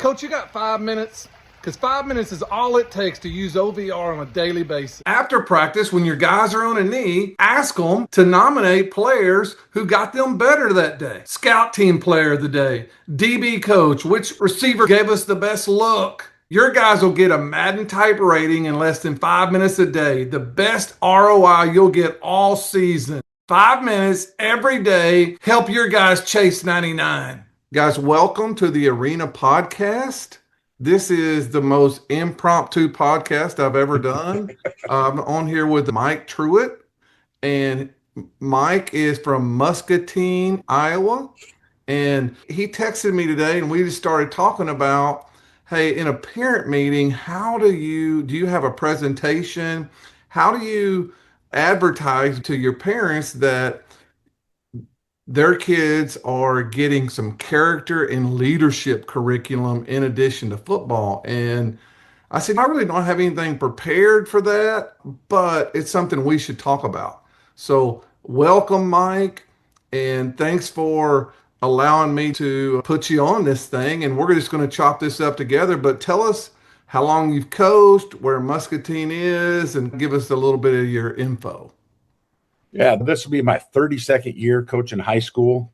Coach, you got 5 minutes? Because 5 minutes is all it takes to use OVR on a daily basis. After practice, when your guys are on a knee, ask them to nominate players who got them better that day. Scout team player of the day, DB coach, which receiver gave us the best look. Your guys will get a Madden type rating in less than 5 minutes a day. The best ROI you'll get all season. 5 minutes every day. Help your guys chase 99. Guys, welcome to the Arena Podcast. This is the most impromptu podcast I've ever done. I'm on here with Mike Truitt, and Mike is from Muscatine, Iowa. And he texted me today, and we just started talking about, hey, in a parent meeting, do you have a presentation? How do you advertise to your parents that their kids are getting some character and leadership curriculum in addition to football? And I said, I really don't have anything prepared for that, but it's something we should talk about. So welcome, Mike, and thanks for allowing me to put you on this thing. And we're just going to chop this up together, but tell us how long you've coached, where Muscatine is, and give us a little bit of your info. Yeah, this will be my 32nd year coaching high school.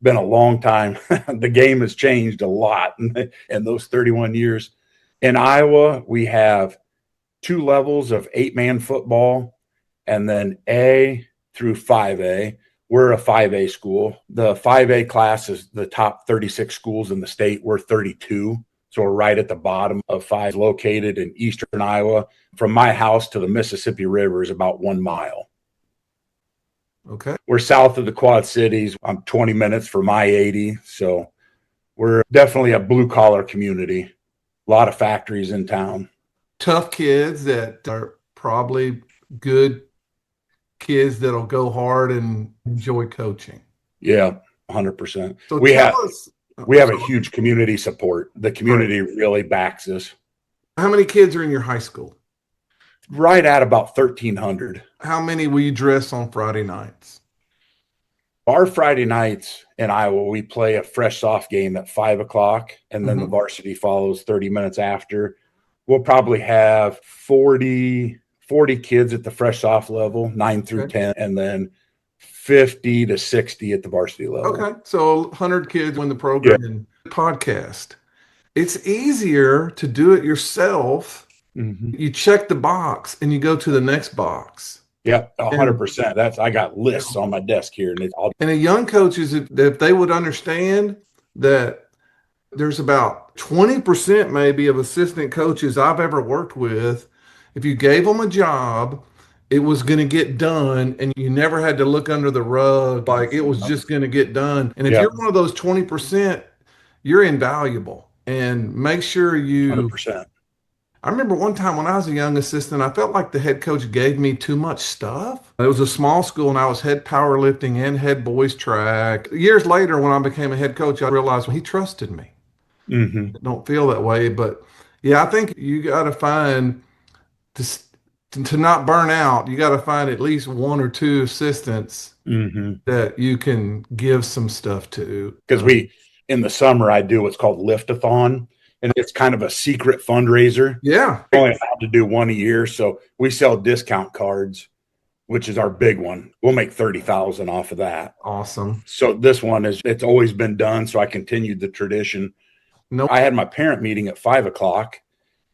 Been a long time. The game has changed a lot in those 31 years. In Iowa, we have 2 levels of 8-man football, and then A through 5A. We're a 5A school. The 5A class is the top 36 schools in the state. We're 32. So we're right at the bottom of 5, located in eastern Iowa. From my house to the Mississippi River is about 1 mile. Okay. We're south of the Quad Cities. I'm 20 minutes from I-80. So we're definitely a blue collar community. A lot of factories in town. Tough kids that are probably good kids that'll go hard and enjoy coaching. Yeah, 100%. So we have a huge community support. The community really backs us. How many kids are in your high school? Right at about 1,300. How many will you dress on Friday nights? Our Friday nights in Iowa, we play a fresh soft game at 5 o'clock, and then the varsity follows 30 minutes after. We'll probably have 40 kids at the fresh soft level, 9 through 10, and then 50 to 60 at the varsity level. Okay, so 100 kids in the program. Yeah. Podcast. It's easier to do it yourself. You check the box and you go to the next box. Yeah, 100%. I got lists on my desk here. And a young coaches, if they would understand that there's about 20% maybe of assistant coaches I've ever worked with, if you gave them a job, it was going to get done, and you never had to look under the rug. Like, it was just going to get done. And if you're one of those 20%, you're invaluable. And make sure you 100%. I remember one time when I was a young assistant, I felt like the head coach gave me too much stuff. It was a small school, and I was head powerlifting and head boys track. Years later, when I became a head coach, I realized he trusted me. I don't feel that way, but yeah, I think you got to find to not burn out. You got to find at least 1 or 2 assistants that you can give some stuff to. Because in the summer, I do what's called lift-a-thon. And it's kind of a secret fundraiser. Yeah. We're only allowed to do 1 a year. So we sell discount cards, which is our big one. We'll make $30,000 off of that. Awesome. So this one it's always been done. So I continued the tradition. I had my parent meeting at 5 o'clock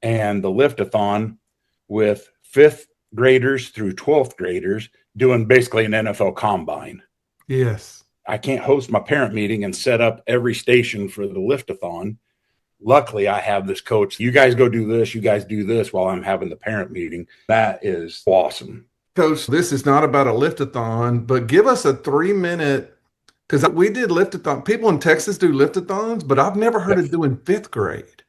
and the lift-a-thon with 5th graders through 12th graders doing basically an NFL combine. Yes. I can't host my parent meeting and set up every station for the lift-a-thon. Luckily, I have this coach. You guys go do this. You guys do this while I'm having the parent meeting. That is awesome. Coach, this is not about a lift-a-thon, but give us a 3-minute, because we did lift-a-thon. People in Texas do lift-a-thons, but I've never heard of doing 5th grade.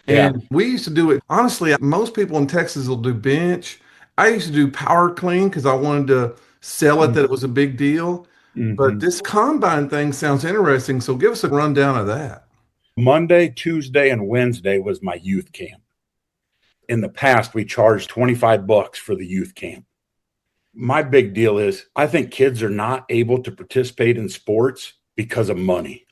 And we used to do it. Honestly, most people in Texas will do bench. I used to do power clean because I wanted to sell it that it was a big deal. But this combine thing sounds interesting. So give us a rundown of that. Monday, Tuesday, and Wednesday was my youth camp. In the past, we charged $25 for the youth camp. My big deal is I think kids are not able to participate in sports because of money.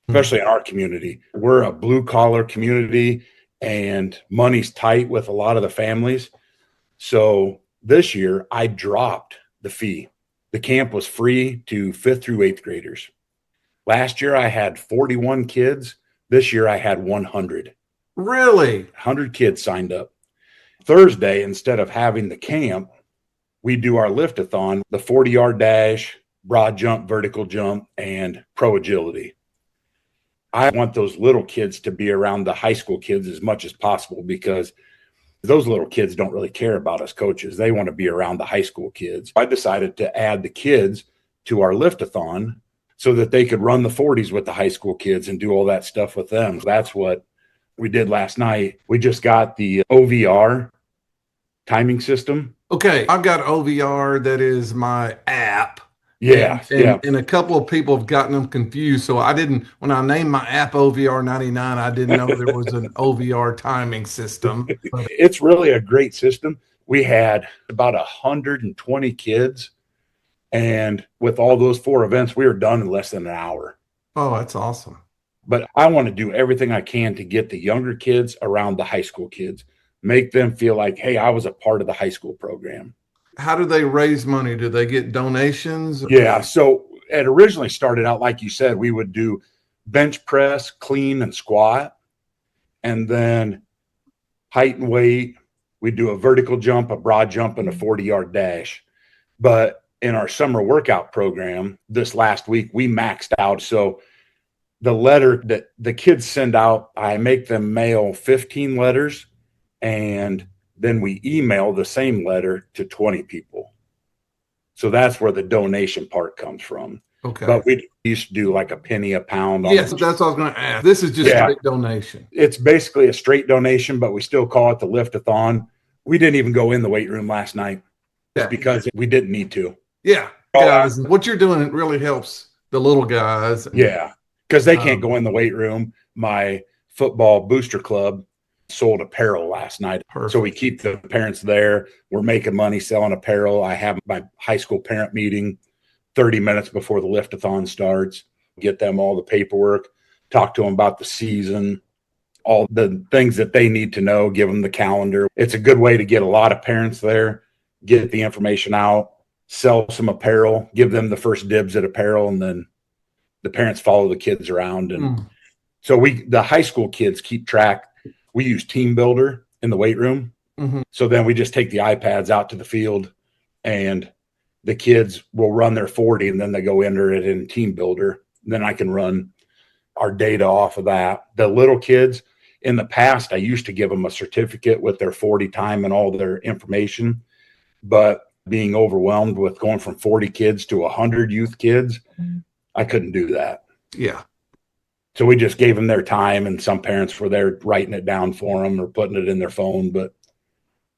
especially in our community. We're a blue collar community and money's tight with a lot of the families. So this year I dropped the fee. The camp was free to 5th through 8th graders. Last year I had 41 kids. This year I had 100. Really? 100 kids signed up. Thursday, instead of having the camp, we do our lift-a-thon, the 40-yard dash, broad jump, vertical jump, and pro agility. I want those little kids to be around the high school kids as much as possible because those little kids don't really care about us coaches. They want to be around the high school kids. I decided to add the kids to our lift-a-thon so that they could run the 40s with the high school kids and do all that stuff with them. That's what we did last night. We just got the OVR timing system. Okay, I've got OVR, that is my app. Yeah, and a couple of people have gotten them confused. So I didn't, when I named my app OVR 99, I didn't know there was an OVR timing system. It's really a great system. We had about 120 kids, and with all those 4 events, we were done in less than an hour. Oh, that's awesome. But I want to do everything I can to get the younger kids around the high school kids, make them feel like, hey, I was a part of the high school program. How do they raise money? Do they get donations? Yeah. So it originally started out, like you said, we would do bench press, clean, and squat. And then height and weight. We'd do a vertical jump, a broad jump, and a 40-yard dash. But in our summer workout program this last week, we maxed out. So the letter that the kids send out, I make them mail 15 letters, and then we email the same letter to 20 people. So that's where the donation part comes from. Okay. But we used to do like a penny a pound. Yes, that's what I was going to ask. This is just straight donation. It's basically a straight donation, but we still call it the lift-a-thon. We didn't even go in the weight room last night because we didn't need to. Yeah. Guys, what you're doing, it really helps the little guys. Yeah, because they can't go in the weight room. My football booster club sold apparel last night. Perfect. So we keep the parents there. We're making money selling apparel. I have my high school parent meeting 30 minutes before the lift-a-thon starts, get them all the paperwork, talk to them about the season, all the things that they need to know, give them the calendar. It's a good way to get a lot of parents there, get the information out, sell some apparel, give them the first dibs at apparel, and then the parents follow the kids around. And so the high school kids keep track. We use Team Builder in the weight room. So then we just take the iPads out to the field, and the kids will run their 40, and then they go enter it in Team Builder. Then I can run our data off of that. The little kids, in the past, I used to give them a certificate with their 40 time and all their information, but being overwhelmed with going from 40 kids to 100 youth kids, I couldn't do that. Yeah. So we just gave them their time, and some parents were there writing it down for them or putting it in their phone. But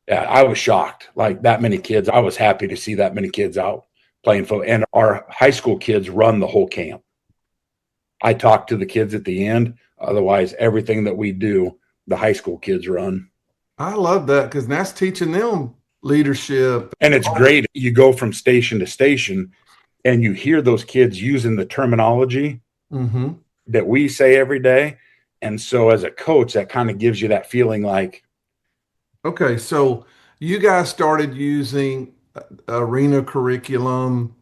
yeah, I was shocked. Like, that many kids. I was happy to see that many kids out playing football. And our high school kids run the whole camp. I talk to the kids at the end. Otherwise, everything that we do, the high school kids run. I love that, because that's teaching them leadership. And it's great. You go from station to station and you hear those kids using the terminology that we say every day. And so as a coach, that kind of gives you that feeling like, okay, so you guys started using arena curriculum,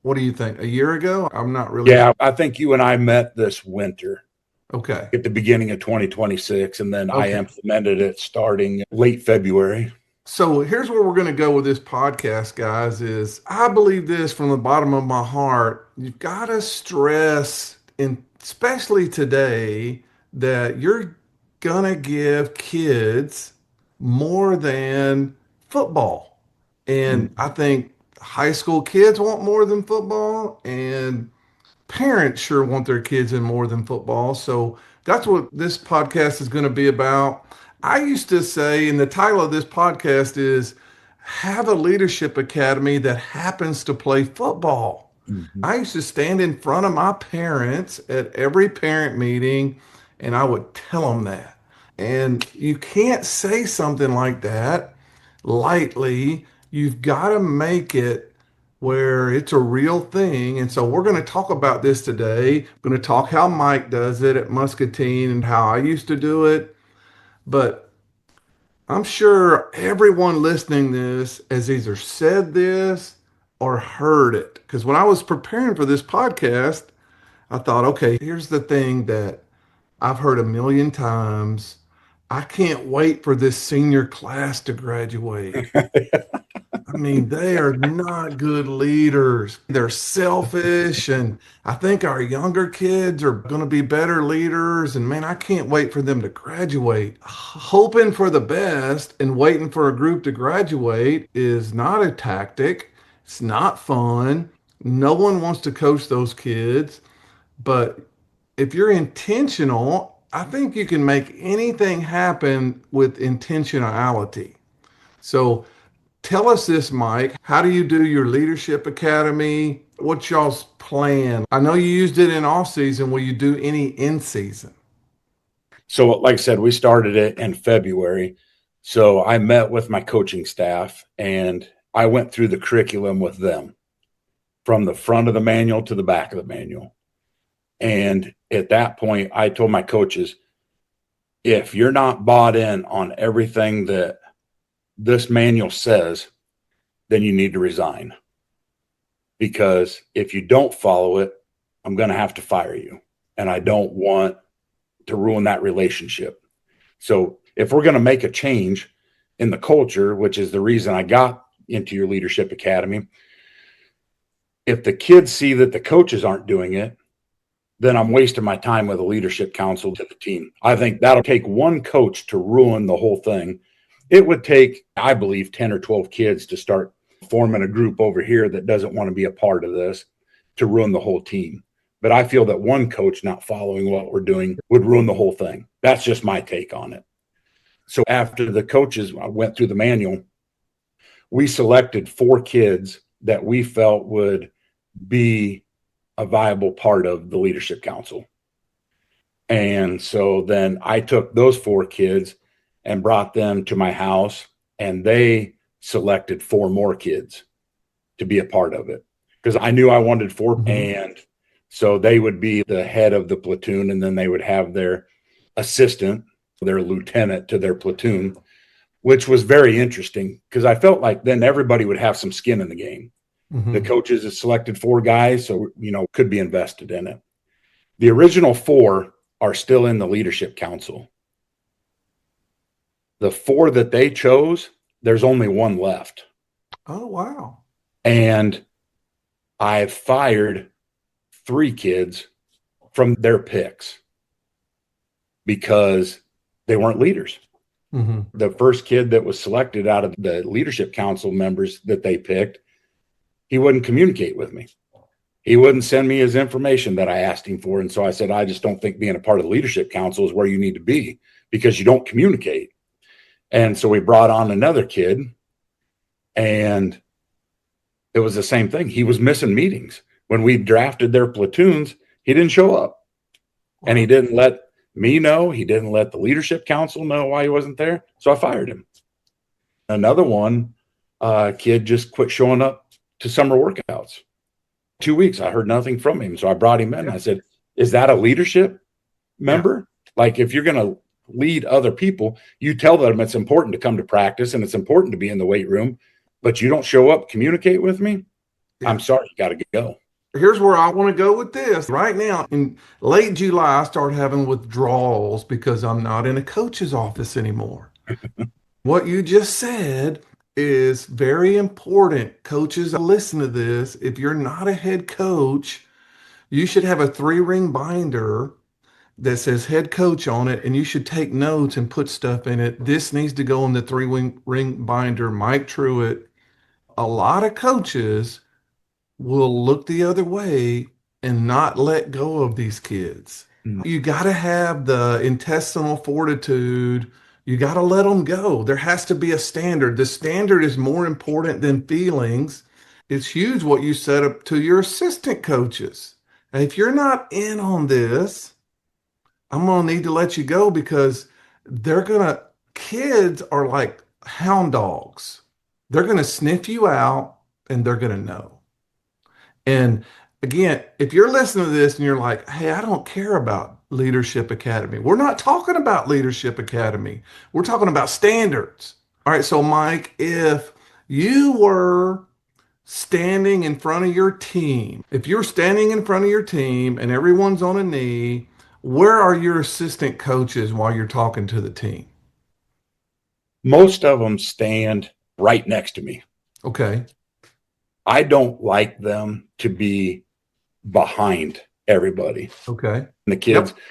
what do you think, a year ago? I'm not really sure. I think you and I met this winter. Okay. At the beginning of 2026, and then I implemented it starting late February. So here's where we're going to go with this podcast, guys, is I believe this from the bottom of my heart. You've got to stress, and especially today, that you're going to give kids more than football. And I think high school kids want more than football, and parents sure want their kids in more than football. So that's what this podcast is going to be about. I used to say, and the title of this podcast is Have a Leadership Academy That Happens to Play Football. I used to stand in front of my parents at every parent meeting, and I would tell them that. And you can't say something like that lightly. You've got to make it where it's a real thing. And so we're going to talk about this today. We're going to talk how Mike does it at Muscatine and how I used to do it. But I'm sure everyone listening this has either said this or heard it. Because when I was preparing for this podcast, I thought, okay, here's the thing that I've heard a million times. I can't wait for this senior class to graduate. I mean, they are not good leaders. They're selfish. And I think our younger kids are going to be better leaders. And man, I can't wait for them to graduate. Hoping for the best and waiting for a group to graduate is not a tactic. It's not fun. No one wants to coach those kids. But if you're intentional, I think you can make anything happen with intentionality. So, tell us this, Mike. How do you do your leadership academy? What's y'all's plan? I know you used it in off season. Will you do any in season? So, like I said, we started it in February. So I met with my coaching staff and I went through the curriculum with them from the front of the manual to the back of the manual. And at that point, I told my coaches, if you're not bought in on everything that this manual says, then you need to resign. Because if you don't follow it, I'm going to have to fire you. And I don't want to ruin that relationship. So if we're going to make a change in the culture, which is the reason I got into your leadership academy, if the kids see that the coaches aren't doing it, then I'm wasting my time with a leadership council to the team. I think that'll take one coach to ruin the whole thing. It would take, I believe, 10 or 12 kids to start forming a group over here that doesn't want to be a part of this to ruin the whole team. But I feel that one coach not following what we're doing would ruin the whole thing. That's just my take on it. So after the coaches went through the manual, we selected 4 kids that we felt would be a viable part of the leadership council. And so then I took those 4 kids and brought them to my house, and they selected 4 more kids to be a part of it because I knew I wanted 4. Mm-hmm. And so they would be the head of the platoon, and then they would have their assistant, their lieutenant to their platoon, which was very interesting because I felt like then everybody would have some skin in the game. Mm-hmm. The coaches had selected 4 guys, so, could be invested in it. The original 4 are still in the leadership council. The 4 that they chose, there's only 1 left. Oh, wow. And I fired 3 kids from their picks because they weren't leaders. Mm-hmm. The first kid that was selected out of the leadership council members that they picked, he wouldn't communicate with me. He wouldn't send me his information that I asked him for. And so I said, I just don't think being a part of the leadership council is where you need to be because you don't communicate. And so we brought on another kid, and it was the same thing. He was missing meetings. When we drafted their platoons, he didn't show up. Wow. And he didn't let me know. He didn't let the leadership council know why he wasn't there. So I fired him. Another one, kid just quit showing up to summer workouts. 2 weeks, I heard nothing from him. So I brought him in. And I said, is that a leadership member? Yeah. Like if you're going to lead other people, you tell them it's important to come to practice and it's important to be in the weight room, but you don't show up, communicate with me. Yeah. I'm sorry, you got to go. Here's where I want to go with this. Right now, in late July, I started having withdrawals because I'm not in a coach's office anymore. What you just said is very important. Coaches, listen to this. If you're not a head coach, you should have a 3-ring binder that says head coach on it, and you should take notes and put stuff in it. This needs to go in the 3-ring binder. Mike Truitt. A lot of coaches will look the other way and not let go of these kids. Mm-hmm. You got to have the intestinal fortitude. You got to let them go. There has to be a standard. The standard is more important than feelings. It's huge what you set up to your assistant coaches. And if you're not in on this, I'm going to need to let you go because kids are like hound dogs. They're going to sniff you out and they're going to know. And again, if you're listening to this and you're like, hey, I don't care about Leadership Academy, we're not talking about Leadership Academy. We're talking about standards. All right. So, Mike, if you were standing in front of your team, if you're standing in front of your team and everyone's on a knee, where are your assistant coaches while you're talking to the team? Most of them stand right next to me. Okay. I don't like them to be behind everybody. Okay.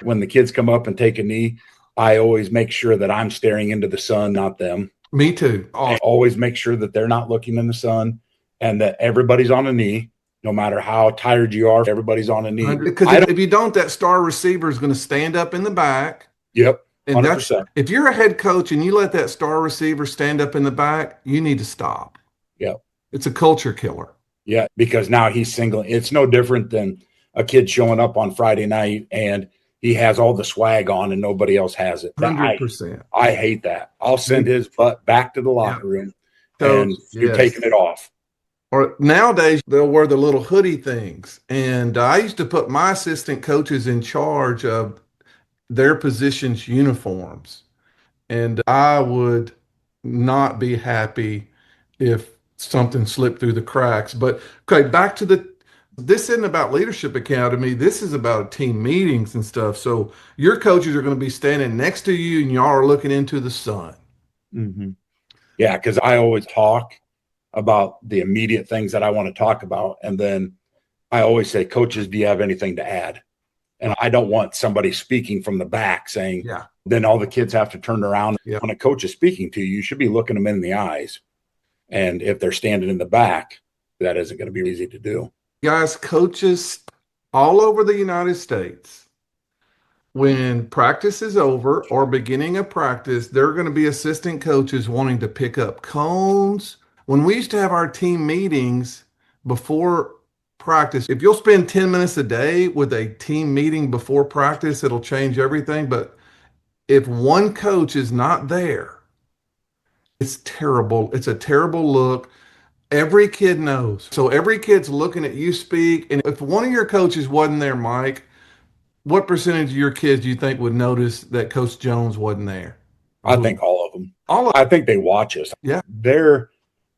When the kids come up and take a knee, I always make sure that I'm staring into the sun, not them. Me too. I always make sure that they're not looking in the sun and that everybody's on a knee. No matter how tired you are, everybody's on a knee. Because if you don't, that star receiver is going to stand up in the back. Yep. 100%. And that's, if you're a head coach and you let that star receiver stand up in the back, you need to stop. Yep. It's a culture killer. Yeah, because now he's single. It's no different than a kid showing up on Friday night and he has all the swag on and nobody else has it. 100%. I hate that. I'll send his butt back to the locker room and you're taking it off. Or nowadays, they'll wear the little hoodie things. And I used to put my assistant coaches in charge of their positions' uniforms. And I would not be happy if something slipped through the cracks. But okay, back to this isn't about Leadership Academy. This is about team meetings and stuff. So your coaches are going to be standing next to you and y'all are looking into the sun. Mm-hmm. Yeah, because I always talk about the immediate things that I want to talk about. And then I always say, coaches, do you have anything to add? And I don't want somebody speaking from the back saying, then all the kids have to turn around. When a coach is speaking to you, you should be looking them in the eyes. And if they're standing in the back, that isn't going to be easy to do. Guys, coaches all over the United States, when practice is over or beginning of practice, there are going to be assistant coaches wanting to pick up cones. When we used to have our team meetings before practice, if you'll spend 10 minutes a day with a team meeting before practice, it'll change everything. But if one coach is not there, it's terrible. It's a terrible look. Every kid knows. So every kid's looking at you speak. And if one of your coaches wasn't there, Mike, what percentage of your kids do you think would notice that Coach Jones wasn't there? I think all of them. I think they watch us. Yeah. Their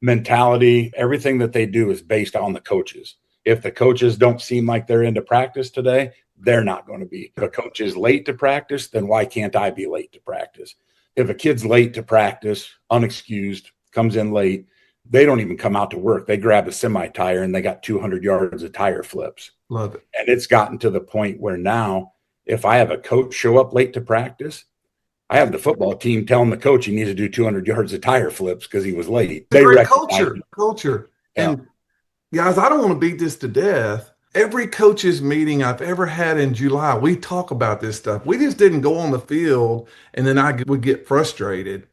mentality, everything that they do is based on the coaches. If the coaches don't seem like they're into practice today, they're not going to be. If a coach is late to practice, then why can't I be late to practice? If a kid's late to practice, unexcused, comes in late, they don't even come out to work. They grab a semi-tire and they got 200 yards of tire flips. Love it. And it's gotten to the point where now, if I have a coach show up late to practice, I have the football team telling the coach he needs to do 200 yards of tire flips because he was late. They great culture. And guys, I don't want to beat this to death. Every coaches meeting I've ever had in July, we talk about this stuff. We just didn't go on the field and then I would get frustrated.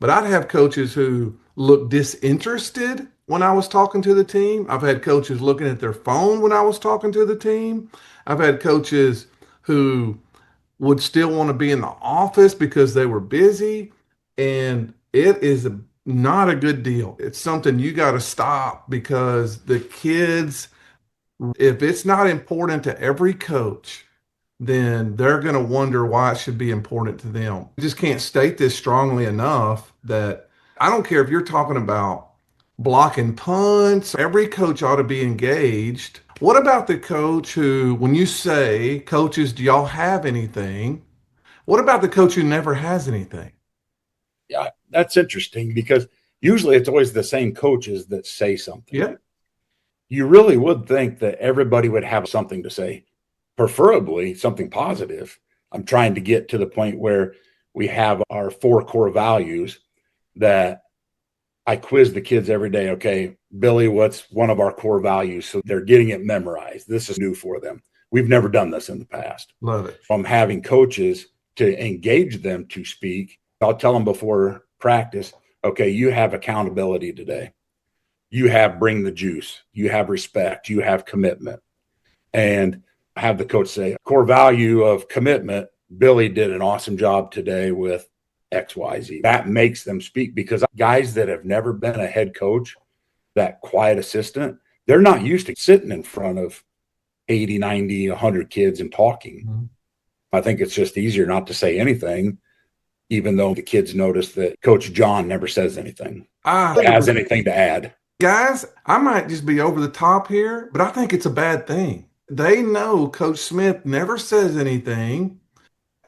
But I'd have coaches who looked disinterested when I was talking to the team. I've had coaches looking at their phone when I was talking to the team. I've had coaches who would still want to be in the office because they were busy. And it is not a good deal. It's something you got to stop because the kids, if it's not important to every coach, then they're going to wonder why it should be important to them. You just can't state this strongly enough that I don't care if you're talking about blocking punts, every coach ought to be engaged. What about the coach who, when you say, coaches, do y'all have anything? What about the coach who never has anything? Yeah, that's interesting because usually it's always the same coaches that say something. Yeah. You really would think that everybody would have something to say, preferably something positive. I'm trying to get to the point where we have our 4 core values that I quiz the kids every day. Okay, Billy, what's one of our core values? So they're getting it memorized. This is new for them. We've never done this in the past. Love it. From having coaches to engage them to speak, I'll tell them before practice, okay, you have accountability today. You have bring the juice. You have respect. You have commitment. And have the coach say, core value of commitment, Billy did an awesome job today with XYZ. That makes them speak because guys that have never been a head coach, that quiet assistant, They're not used to sitting in front of 80, 90, 100 kids and talking. Mm-hmm. I think it's just easier not to say anything, even though the kids notice that Coach John never says anything, has anything to add. Guys, I might just be over the top here, but I think it's a bad thing. They know Coach Smith never says anything.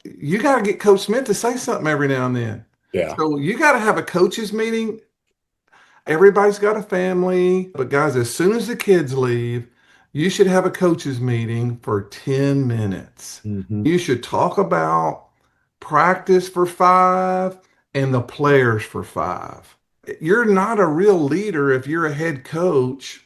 You got to get Coach Smith to say something every now and then. Yeah. So you got to have a coaches meeting. Everybody's got a family, but guys, as soon as the kids leave, you should have a coaches meeting for 10 minutes. Mm-hmm. You should talk about practice for 5 and the players for 5. You're not a real leader if you're a head coach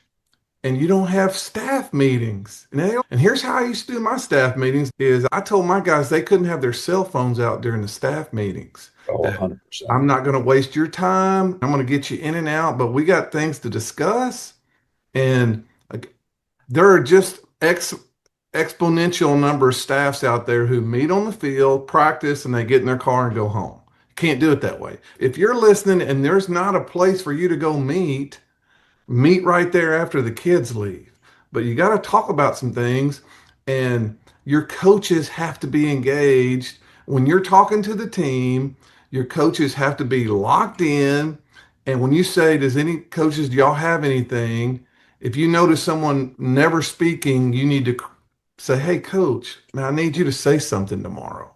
and you don't have staff meetings. And here's how I used to do my staff meetings is I told my guys they couldn't have their cell phones out during the staff meetings. Oh, 100%. I'm not going to waste your time. I'm going to get you in and out, but we got things to discuss. And there are just exponential number of staffs out there who meet on the field, practice, and they get in their car and go home. You can't do it that way. If you're listening and there's not a place for you to go meet right there after the kids leave. But you got to talk about some things, and your coaches have to be engaged. When you're talking to the team, your coaches have to be locked in. And when you say, do y'all have anything? If you notice someone never speaking, you need to say, hey, coach, man, I need you to say something tomorrow.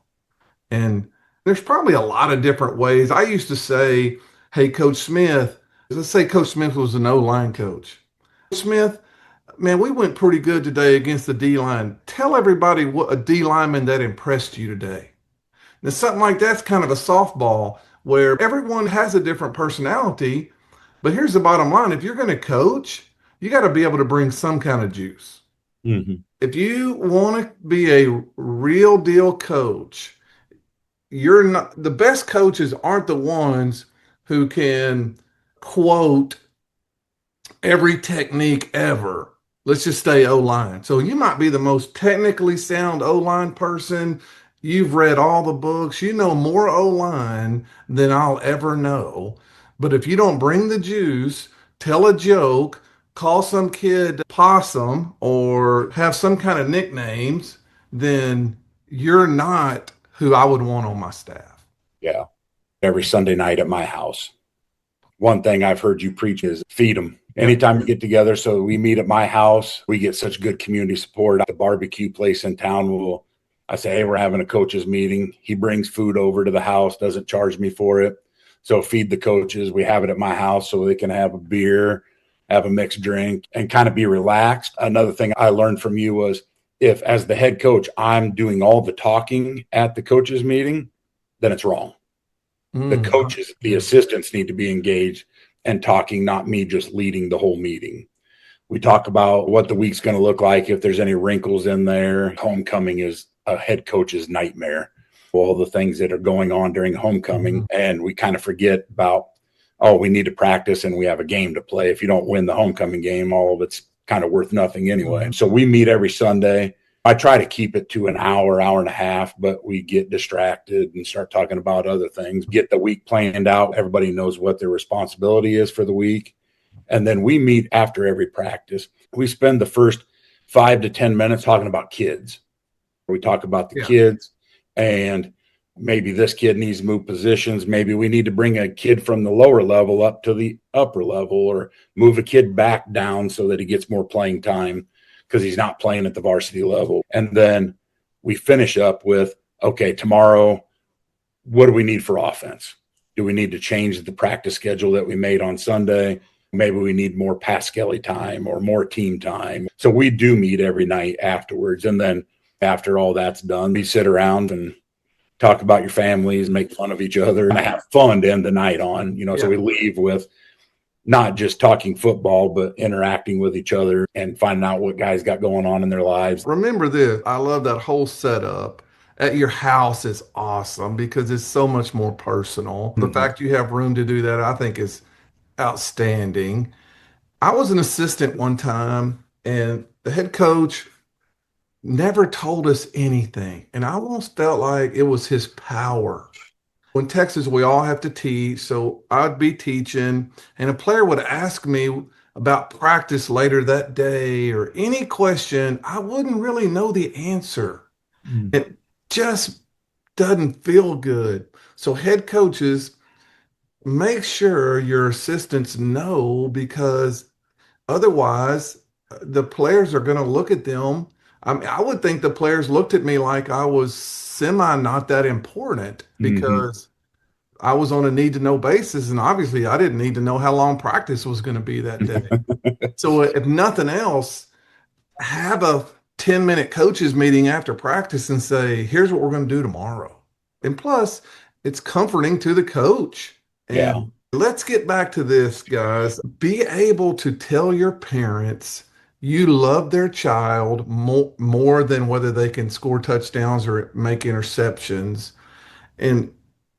And there's probably a lot of different ways. I used to say, hey, Coach Smith, let's say Coach Smith was an O-line coach. Smith, man, we went pretty good today against the D-line. Tell everybody what a D lineman that impressed you today. Now, something like that's kind of a softball where everyone has a different personality. But here's the bottom line. If you're going to coach, you got to be able to bring some kind of juice. Mm-hmm. If you want to be a real deal coach, you're not the best coaches aren't the ones who can quote every technique ever. Let's just stay O-line. So you might be the most technically sound O-line person. You've read all the books. You know more O-line than I'll ever know. But if you don't bring the juice, tell a joke, call some kid possum, or have some kind of nicknames, then you're not who I would want on my staff. Yeah. Every Sunday night at my house, one thing I've heard you preach is feed them. Anytime we get together, so we meet at my house, we get such good community support. At the barbecue place in town, I say, hey, we're having a coaches meeting. He brings food over to the house, doesn't charge me for it. So feed the coaches. We have it at my house so they can have a beer, have a mixed drink, and kind of be relaxed. Another thing I learned from you was if, as the head coach, I'm doing all the talking at the coaches meeting, then it's wrong. The coaches, the assistants need to be engaged and talking, not me just leading the whole meeting. We talk about what the week's going to look like, if there's any wrinkles in there. Homecoming is a head coach's nightmare. All the things that are going on during homecoming, and we kind of forget about, oh, we need to practice and we have a game to play. If you don't win the homecoming game, all of it's kind of worth nothing anyway. So we meet every Sunday. I try to keep it to an hour, hour and a half, but we get distracted and start talking about other things. Get the week planned out. Everybody knows what their responsibility is for the week. And then we meet after every practice. We spend the first 5 to 10 minutes talking about kids. We talk about the kids, and maybe this kid needs to move positions. Maybe we need to bring a kid from the lower level up to the upper level, or move a kid back down so that he gets more playing time because he's not playing at the varsity level. And then we finish up with, okay, tomorrow, what do we need for offense? Do we need to change the practice schedule that we made on Sunday? Maybe we need more Pascali time or more team time. So we do meet every night afterwards. And then after all that's done, we sit around and talk about your families, make fun of each other, and have fun to end the night on. So we leave with not just talking football, but interacting with each other and finding out what guys got going on in their lives. Remember this, I love that whole setup at your house is awesome because it's so much more personal. The fact you have room to do that, I think, is outstanding. I was an assistant one time, and the head coach never told us anything. And I almost felt like it was his power. In Texas, we all have to teach. So I'd be teaching, and a player would ask me, about practice later that day or any question, I wouldn't really know the answer. Mm. It just doesn't feel good. So, head coaches, make sure your assistants know because otherwise, the players are going to look at them. I mean, I would think the players looked at me like I was semi not that important Hmm. because I was on a need to know basis. And obviously, I didn't need to know how long practice was going to be that day. So, if nothing else, have a 10-minute coaches meeting after practice and say, here's what we're going to do tomorrow. And plus, it's comforting to the coach. Yeah. And let's get back to this, guys. Be able to tell your parents you love their child more than whether they can score touchdowns or make interceptions. And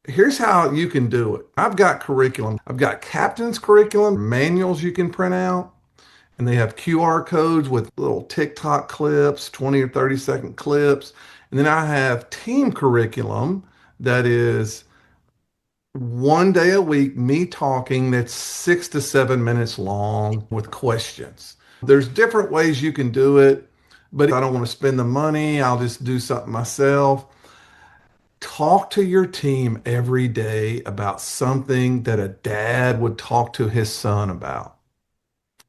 here's how you can do it. I've got curriculum. I've got captain's curriculum, manuals you can print out, and they have QR codes with little TikTok clips, 20 or 30-second clips. And then I have team curriculum that is 1 day a week, me talking that's 6 to 7 minutes long with questions. There's different ways you can do it, but if I don't want to spend the money, I'll just do something myself. Talk to your team every day about something that a dad would talk to his son about.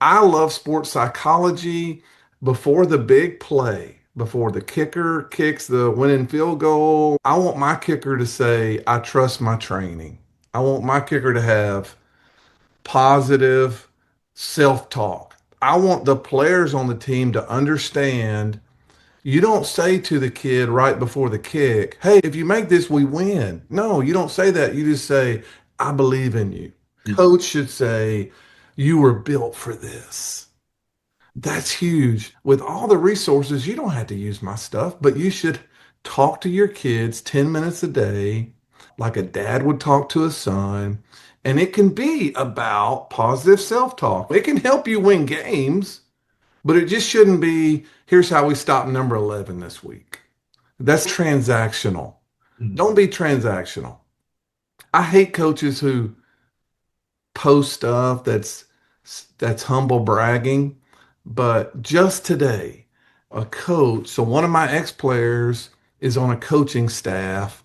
I love sports psychology before the big play, before the kicker kicks the winning field goal. I want my kicker to say, I trust my training. I want my kicker to have positive self talk. I want the players on the team to understand you don't say to the kid right before the kick, hey, if you make this, we win. No, you don't say that. You just say, I believe in you. Coach should say, you were built for this. That's huge. With all the resources, you don't have to use my stuff, but you should talk to your kids 10 minutes a day, like a dad would talk to a son. And it can be about positive self talk. It can help you win games, but it just shouldn't be here's how we stop number 11 this week. That's transactional. Mm. Don't be transactional. I hate coaches who post stuff that's humble bragging. But just today, a coach, so one of my ex-players is on a coaching staff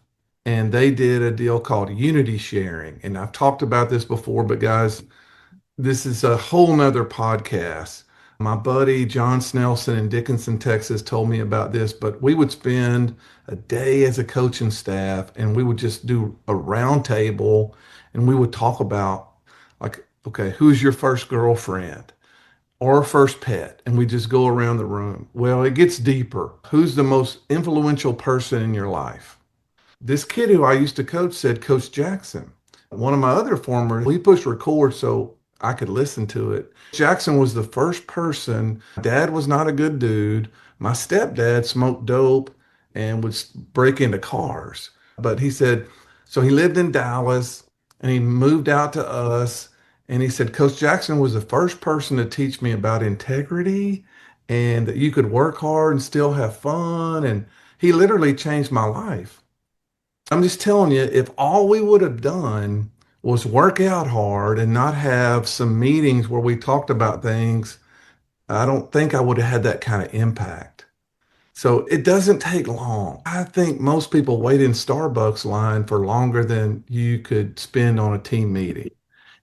and they did a deal called unity sharing. And I've talked about this before, but guys, this is a whole nother podcast. My buddy John Snelson in Dickinson, Texas, told me about this, but we would spend a day as a coaching staff and we would just do a round table and we would talk about, like, okay, who's your first girlfriend or first pet? And we just go around the room. Well, it gets deeper. Who's the most influential person in your life? This kid who I used to coach said Coach Jackson. One of my other former, he pushed record so I could listen to it. Jackson was the first person. Dad was not a good dude. My stepdad smoked dope and would break into cars. But he said, so he lived in Dallas and he moved out to us. And he said, Coach Jackson was the first person to teach me about integrity and that you could work hard and still have fun. And he literally changed my life. I'm just telling you, if all we would have done was work out hard and not have some meetings where we talked about things, I don't think I would have had that kind of impact. So it doesn't take long. I think most people wait in Starbucks line for longer than you could spend on a team meeting.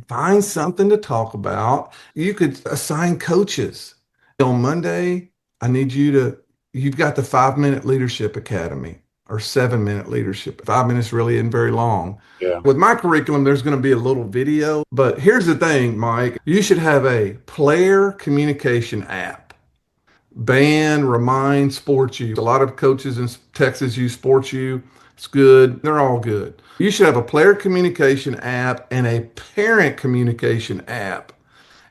Find something to talk about. You could assign coaches. On Monday, I need you've got the 5 minute leadership academy or 7 minute leadership. 5 minutes really isn't very long. Yeah. With my curriculum, there's going to be a little video. But here's the thing, Mike, you should have a player communication app. Band, Remind, Sports You. A lot of coaches in Texas use Sports You. It's good. They're all good. You should have a player communication app and a parent communication app.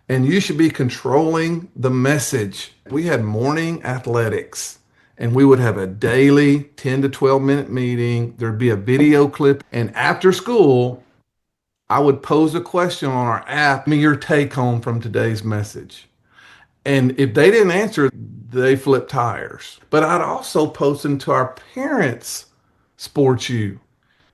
And you should be controlling the message. We had morning athletics and we would have a daily 10 to 12 minute meeting. There'd be a video clip. And after school, I would pose a question on our app. Give me your take home from today's message. And if they didn't answer, they flipped tires. But I'd also post into our parents' Sports You.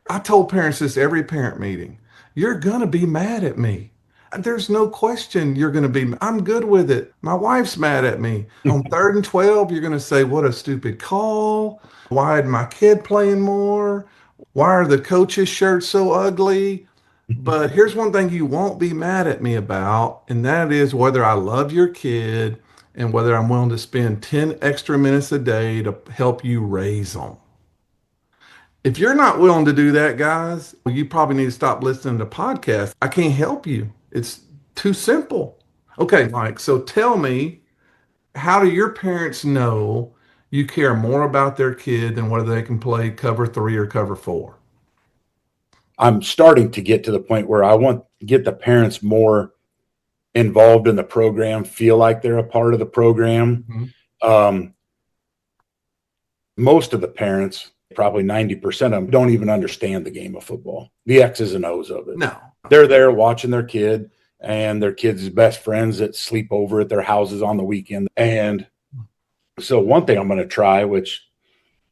I told parents this every parent meeting. You're going to be mad at me. There's no question you're going to be, I'm good with it. My wife's mad at me. On 3rd and 12, you're going to say, what a stupid call. Why is my kid playing more? Why are the coaches' shirts so ugly? But here's one thing you won't be mad at me about, and that is whether I love your kid and whether I'm willing to spend 10 extra minutes a day to help you raise them. If you're not willing to do that, guys, well, you probably need to stop listening to podcasts. I can't help you. It's too simple. Okay, Mike, so tell me, how do your parents know you care more about their kid than whether they can play cover three or cover four? I'm starting to get to the point where I want to get the parents more involved in the program, feel like they're a part of the program. Um, most of the parents, probably 90% of them, don't even understand the game of football, the X's and O's of it. No. They're there watching their kid and their kids' best friends that sleep over at their houses on the weekend. And so one thing I'm going to try, which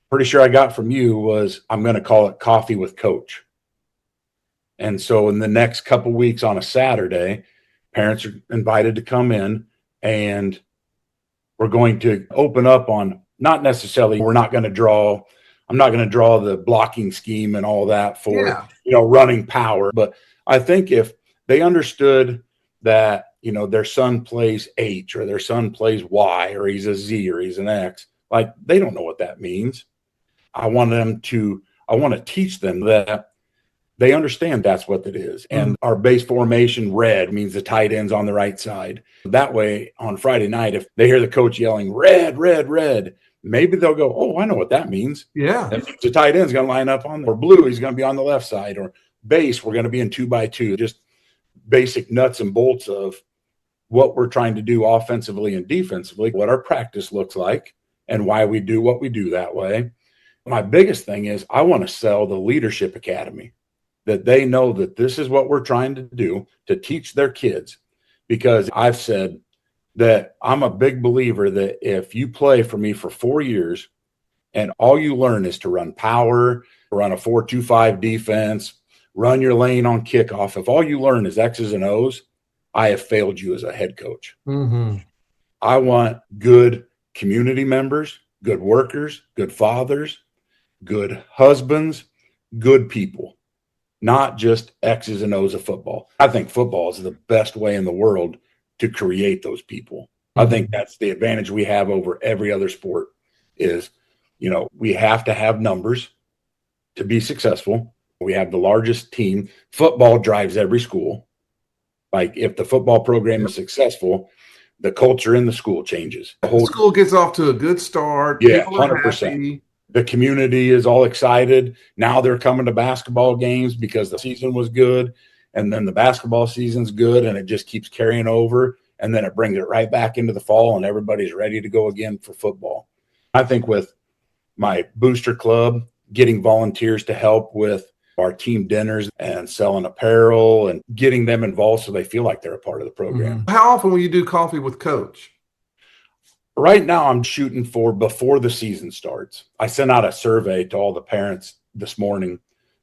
pretty sure I got from you, was I'm going to call it Coffee with Coach. And so in the next couple weeks on a Saturday, parents are invited to come in, and we're going to open up on, not necessarily, I'm not going to draw the blocking scheme and all that for, running power. But I think if they understood that, their son plays H or their son plays Y or he's a Z or he's an X, like they don't know what that means. I want to teach them that they understand that's what it is. And our base formation red means the tight end's on the right side. That way on Friday night, if they hear the coach yelling red, red, red, maybe they'll go, oh, I know what that means. Yeah. If the tight end's going to line up or blue, he's going to be on the left side, or base, we're going to be in 2x2. Just basic nuts and bolts of what we're trying to do offensively and defensively, what our practice looks like, and why we do what we do that way. My biggest thing is I want to sell the Leadership Academy, that they know that this is what we're trying to do to teach their kids. Because I've said that I'm a big believer that if you play for me for 4 years and all you learn is to run power, run a 4-2-5 defense, run your lane on kickoff, if all you learn is X's and O's, I have failed you as a head coach. I want good community members, good workers, good fathers, good husbands, good people. Not just X's and O's of football. I think football is the best way in the world to create those people. I think that's the advantage we have over every other sport is, we have to have numbers to be successful. We have the largest team. Football drives every school. Like if the football program is successful, the culture in the school changes. The school gets off to a good start. Yeah, People are 100%. happy. The community is all excited. Now they're coming to basketball games because the season was good. And then the basketball season's good and it just keeps carrying over. And then it brings it right back into the fall and everybody's ready to go again for football. I think with my booster club, getting volunteers to help with our team dinners and selling apparel and getting them involved so they feel like they're a part of the program. How often will you do Coffee with Coach? Right now, I'm shooting for before the season starts. I sent out a survey to all the parents this morning,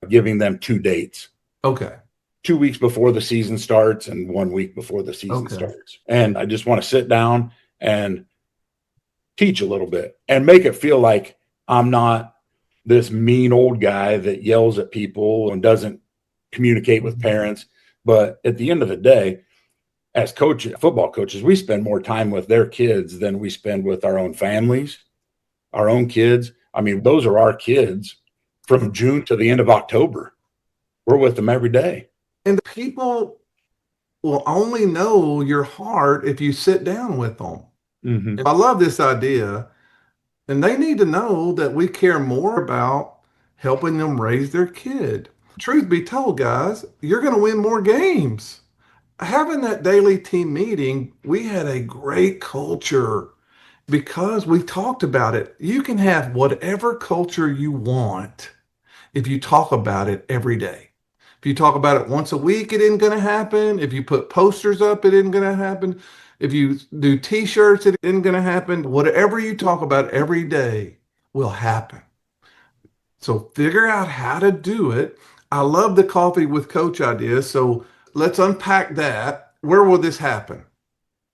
giving them 2 dates. Okay. 2 weeks before the season starts and 1 week before the season starts. And I just want to sit down and teach a little bit and make it feel like I'm not this mean old guy that yells at people and doesn't communicate with parents. But at the end of the day, as football coaches, we spend more time with their kids than we spend with our own families, our own kids. I mean, those are our kids from June to the end of October. We're with them every day. And people will only know your heart if you sit down with them. And I love this idea. And they need to know that we care more about helping them raise their kid. Truth be told, guys, you're going to win more games. Having that daily team meeting, we had a great culture because we talked about it. You can have whatever culture you want if you talk about it every day. If you talk about it once a week, it isn't going to happen. If you put posters up, it isn't going to happen. If you do t-shirts, it isn't going to happen. Whatever you talk about every day will happen. So figure out how to do it. I love the Coffee with Coach idea. So let's unpack that. Where will this happen?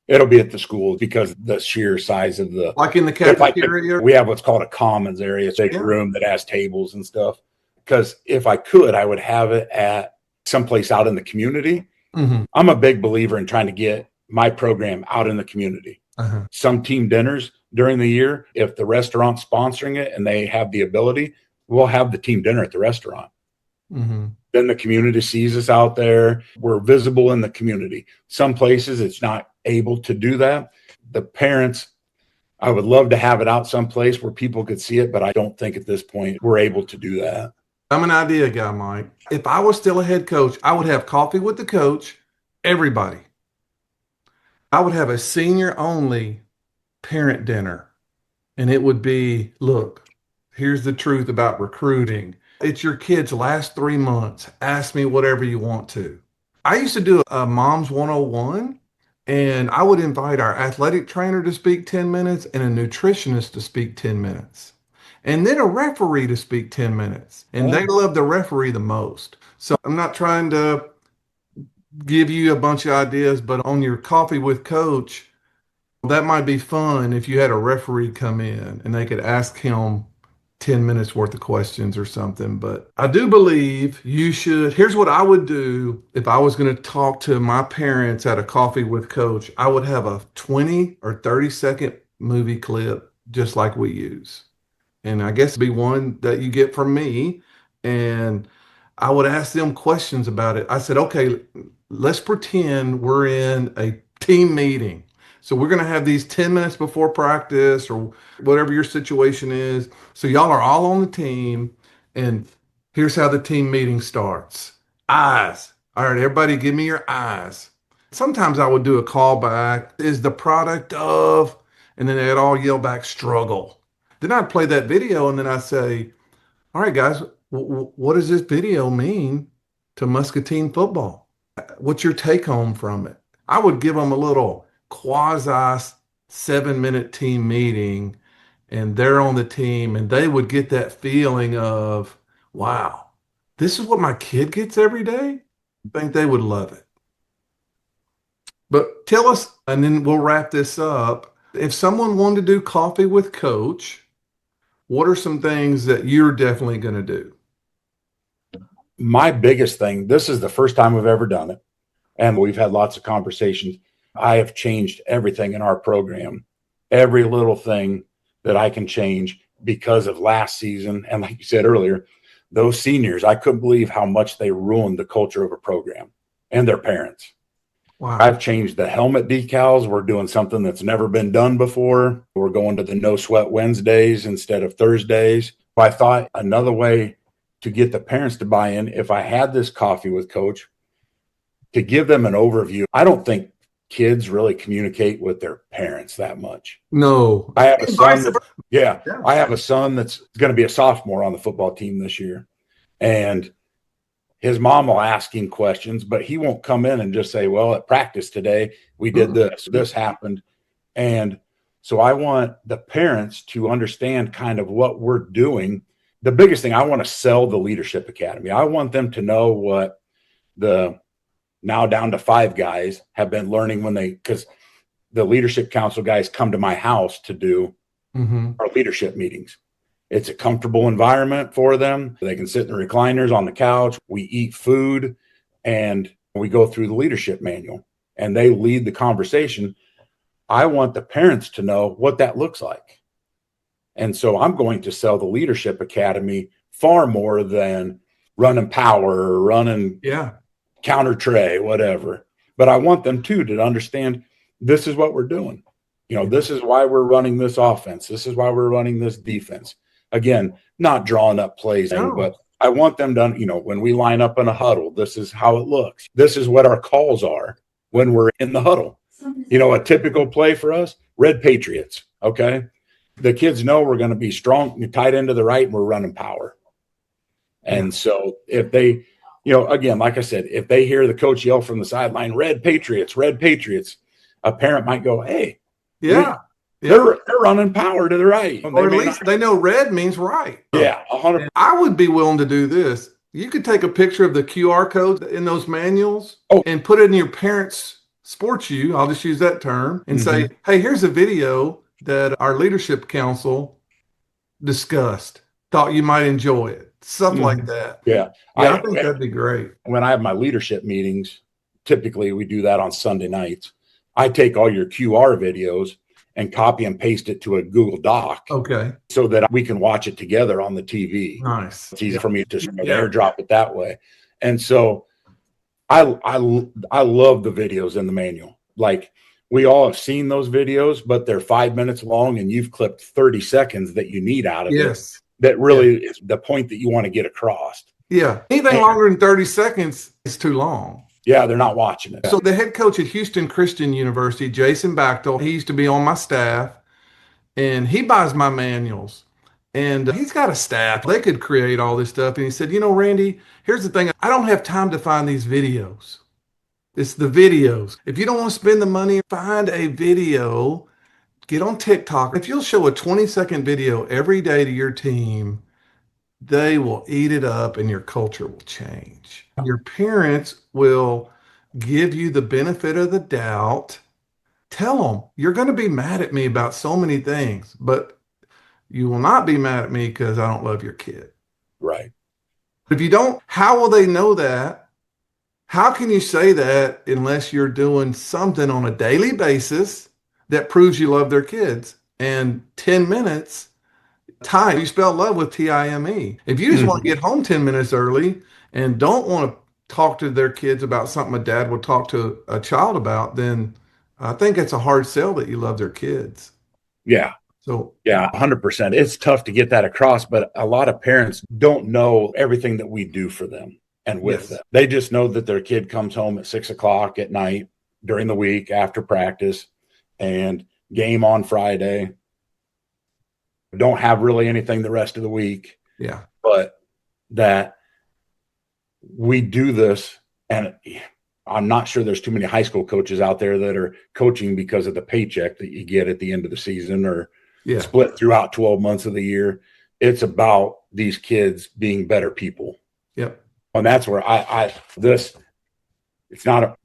It'll be at the school because the sheer size of the, Like in the cafeteria? we have what's called a commons area. It's a big room that has tables and stuff. Because if I could, I would have it at someplace out in the community. Mm-hmm. I'm a big believer in trying to get my program out in the community. Uh-huh. Some team dinners during the year, if the restaurant's sponsoring it and they have the ability, we'll have the team dinner at the restaurant. Mm-hmm. Then the community sees us out there. We're visible in the community. Some places it's not able to do that. The parents, I would love to have it out someplace where people could see it, but I don't think at this point we're able to do that. I'm an idea guy, Mike. If I was still a head coach, I would have coffee with the coach, everybody. I would have a senior only parent dinner. And it would be, look, here's the truth about recruiting. It's your kid's last 3 months. Ask me whatever you want to. I used to do a Mom's 101, and I would invite our athletic trainer to speak 10 minutes and a nutritionist to speak 10 minutes. And then a referee to speak 10 minutes. And they love the referee the most. So I'm not trying to give you a bunch of ideas, but on your coffee with coach, that might be fun if you had a referee come in and they could ask him 10 minutes worth of questions or something. But I do believe you should. Here's what I would do if I was going to talk to my parents at a coffee with coach. I would have a 20 or 30-second movie clip just like we use. And I guess it'd be one that you get from me. And I would ask them questions about it. I said, okay, let's pretend we're in a team meeting. So we're going to have these 10 minutes before practice or whatever your situation is. So y'all are all on the team. And here's how the team meeting starts. Eyes. All right, everybody give me your eyes. Sometimes I would do a callback. Is the product of, and then they'd all yell back, struggle. Then I'd play that video and then I'd say, all right, guys, what does this video mean to Muscatine football? What's your take home from it? I would give them a little quasi 7-minute team meeting and they're on the team and they would get that feeling of, wow, this is what my kid gets every day. I think they would love it. But tell us, and then we'll wrap this up. If someone wanted to do coffee with coach, what are some things that you're definitely going to do? My biggest thing, this is the first time we've ever done it, and we've had lots of conversations. I have changed everything in our program, every little thing that I can change because of last season. And like you said earlier, those seniors, I couldn't believe how much they ruined the culture of a program and their parents. Wow. I've changed the helmet decals. We're doing something that's never been done before. We're going to the no sweat Wednesdays instead of Thursdays. I thought another way to get the parents to buy in, if I had this coffee with coach, to give them an overview. I don't think kids really communicate with their parents that much. No. I have a son. I have a son that's going to be a sophomore on the football team this year. And his mom will ask him questions, but he won't come in and just say, well, at practice today, we did this happened. And so I want the parents to understand kind of what we're doing. The biggest thing, I want to sell the Leadership Academy. I want them to know what the now down to 5 guys have been learning because the Leadership Council guys come to my house to do our leadership meetings. It's a comfortable environment for them. They can sit in the recliners on the couch. We eat food and we go through the leadership manual and they lead the conversation. I want the parents to know what that looks like. And so I'm going to sell the Leadership Academy far more than running power or running counter tray, whatever. But I want them too to understand this is what we're doing. You know, this is why we're running this offense. This is why we're running this defense. Again, not drawing up plays, but I want them done. You know, when we line up in a huddle, this is how it looks. This is what our calls are when we're in the huddle. You know, a typical play for us, Red Patriots. Okay. The kids know we're going to be strong, tight end to the right, and we're running power. And so if they, you know, again, like I said, if they hear the coach yell from the sideline, Red Patriots, a parent might go, hey, they're running power to the right. Or at least they know red means right. Yeah, 100%. I would be willing to do this. You could take a picture of the QR code in those manuals and put it in your parents' sports you, I'll just use that term, and say, Mhm. hey, here's a video that our leadership council discussed. Thought you might enjoy it. Stuff like Mhm. that. Yeah. Yeah, I think that'd be great. When I have my leadership meetings, typically we do that on Sunday nights. I take all your QR videos and copy and paste it to a Google Doc Okay. so that we can watch it together on the TV. Nice. It's easy for me to Yeah. airdrop it that way. And so I love the videos in the manual. Like, we all have seen those videos, but they're 5 minutes long and you've clipped 30 seconds that you need out of it. Yes. That really is the point that you want to get across. Yeah. Anything longer than 30 seconds is too long. Yeah, they're not watching it. So the head coach at Houston Christian University, Jason Bachtel, he used to be on my staff, and he buys my manuals. And he's got a staff. They could create all this stuff. And he said, Randy, here's the thing. I don't have time to find these videos. It's the videos. If you don't want to spend the money, find a video, get on TikTok. If you'll show a 20-second video every day to your team, they will eat it up and your culture will change. Your parents will give you the benefit of the doubt. Tell them, you're going to be mad at me about so many things, but you will not be mad at me because I don't love your kid. Right. If you don't, how will they know that? How can you say that unless you're doing something on a daily basis that proves you love their kids? And 10 minutes, time, you spell love with Time. If you just want to get home 10 minutes early and don't want to talk to their kids about something a dad would talk to a child about, then I think it's a hard sell that you love their kids. Yeah. So, yeah, 100%. It's tough to get that across, but a lot of parents don't know everything that we do for them and with them. They just know that their kid comes home at 6 o'clock at night during the week after practice and game on Friday. Don't have really anything the rest of the week. Yeah. But that we do this, and I'm not sure there's too many high school coaches out there that are coaching because of the paycheck that you get at the end of the season or split throughout 12 months of the year. It's about these kids being better people. Yep. And that's where it's not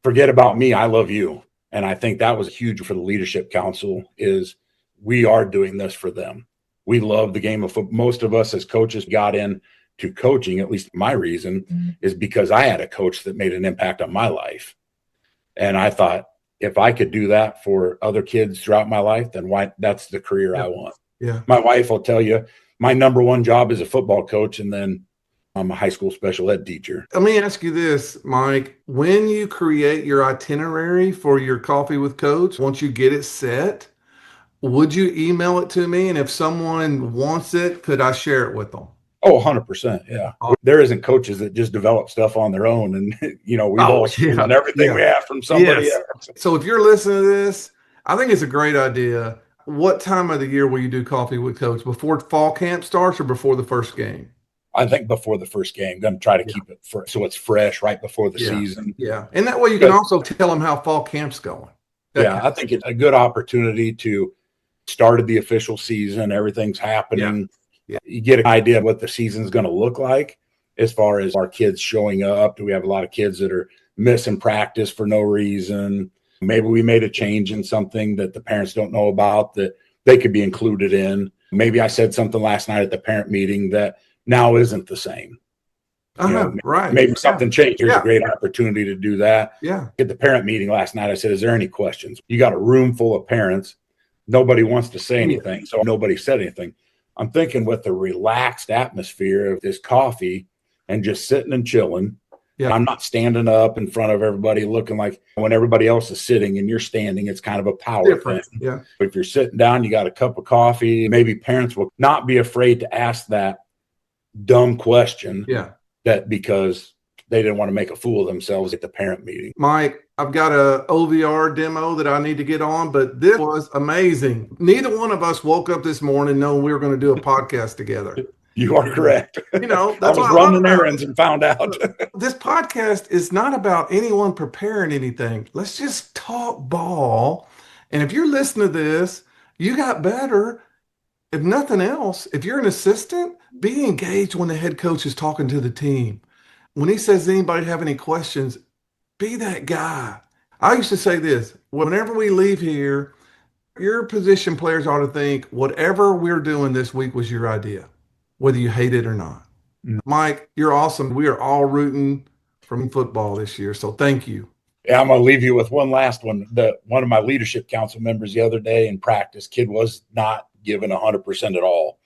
forget about me. I love you. And I think that was huge for the leadership council is we are doing this for them. We love the game of football. Most of us as coaches got into coaching, at least my reason, is because I had a coach that made an impact on my life. And I thought, if I could do that for other kids throughout my life, then why? That's the career I want. Yeah. My wife will tell you my number one job is a football coach, and then I'm a high school special ed teacher. Let me ask you this, Mike. When you create your itinerary for your Coffee with Coach, once you get it set, would you email it to me? And if someone wants it, could I share it with them? Oh, 100%. Yeah. There isn't coaches that just develop stuff on their own. And, we've all stolen everything we have from somebody else. So if you're listening to this, I think it's a great idea. What time of the year will you do Coffee with Coach? Before fall camp starts or before the first game? I think before the first game. I'm going to try to keep it so it's fresh right before the season. Yeah. And that way you can also tell them how fall camp's going. I think it's a good opportunity to start the official season. Everything's happening. Yeah. You get an idea of what the season's going to look like as far as our kids showing up. Do we have a lot of kids that are missing practice for no reason? Maybe we made a change in something that the parents don't know about that they could be included in. Maybe I said something last night at the parent meeting that now isn't the same. Right. Maybe something changed. Here's a great opportunity to do that. Yeah. At the parent meeting last night, I said, is there any questions? You got a room full of parents. Nobody wants to say anything. So nobody said anything. I'm thinking with the relaxed atmosphere of this coffee and just sitting and chilling. Yeah. I'm not standing up in front of everybody looking like when everybody else is sitting and you're standing, it's kind of a power thing. Yeah. But if you're sitting down, you got a cup of coffee, maybe parents will not be afraid to ask that dumb question. Yeah. That because they didn't want to make a fool of themselves at the parent meeting. Mike, I've got a OVR demo that I need to get on, but this was amazing. Neither one of us woke up this morning knowing we were going to do a podcast together. You are correct. That's I was running errands and found out. This podcast is not about anyone preparing anything. Let's just talk ball. And if you're listening to this, you got better. If nothing else, if you're an assistant, be engaged when the head coach is talking to the team. When he says, anybody have any questions, be that guy. I used to say this whenever we leave here, your position players ought to think whatever we're doing this week was your idea, whether you hate it or not. Mm. Mike, you're awesome. We are all rooting for football this year. So thank you. Yeah, I'm going to leave you with one last one. One of my leadership council members the other day in practice, kid was not given 100% at all.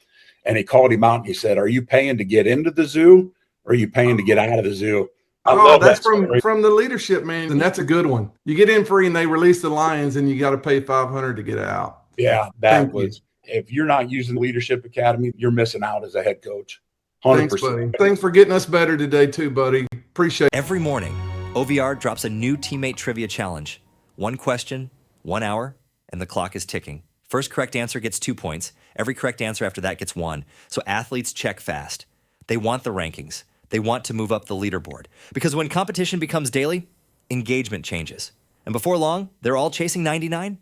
And he called him out and he said, "Are you paying to get into the zoo or are you paying to get out of the zoo?" I love That's that story. from the leadership, man. And that's a good one. You get in free and they release the lions and you got to pay 500 to get out. Yeah, Thank you. If you're not using the Leadership Academy, you're missing out as a head coach. 100%. Thanks, buddy. Thanks for getting us better today too, buddy. Appreciate it. Every morning, OVR drops a new teammate trivia challenge. One question, 1 hour, and the clock is ticking. First correct answer gets 2 points. Every correct answer after that gets 1. So athletes check fast. They want the rankings. They want to move up the leaderboard. Because when competition becomes daily, engagement changes. And before long, they're all chasing 99.